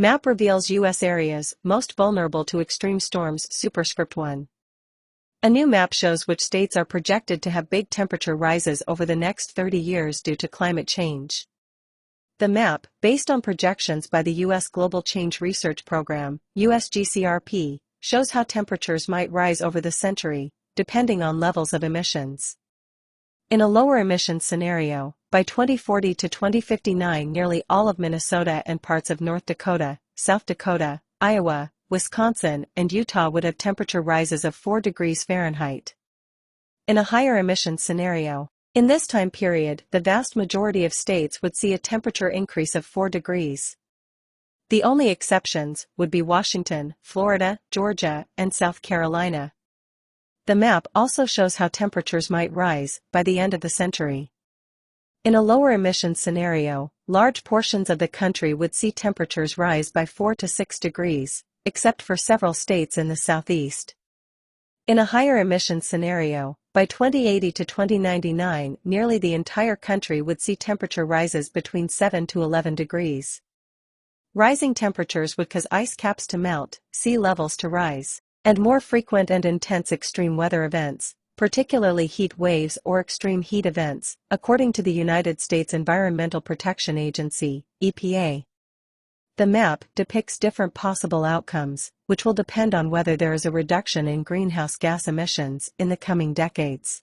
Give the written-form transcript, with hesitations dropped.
Map reveals U.S. areas most vulnerable to extreme storms. Superscript 1. A new map shows which states are projected to have big temperature rises over the next 30 years due to climate change. The map, based on projections by the U.S. Global Change Research Program, USGCRP, shows how temperatures might rise over the century, depending on levels of emissions. In a lower emissions scenario, by 2040 to 2059 nearly all of Minnesota and parts of North Dakota, South Dakota, Iowa, Wisconsin, and Utah would have temperature rises of 4 degrees Fahrenheit. In a higher emissions scenario, in this time period, the vast majority of states would see a temperature increase of 4 degrees. The only exceptions would be Washington, Florida, Georgia, and South Carolina. The map also shows how temperatures might rise by the end of the century. In a lower emissions scenario, large portions of the country would see temperatures rise by 4 to 6 degrees, except for several states in the southeast. In a higher emissions scenario, by 2080 to 2099, nearly the entire country would see temperature rises between 7 to 11 degrees. Rising temperatures would cause ice caps to melt, sea levels to rise, and more frequent and intense extreme weather events, particularly heat waves or extreme heat events, according to the United States Environmental Protection Agency, EPA. The map depicts different possible outcomes, which will depend on whether there is a reduction in greenhouse gas emissions in the coming decades.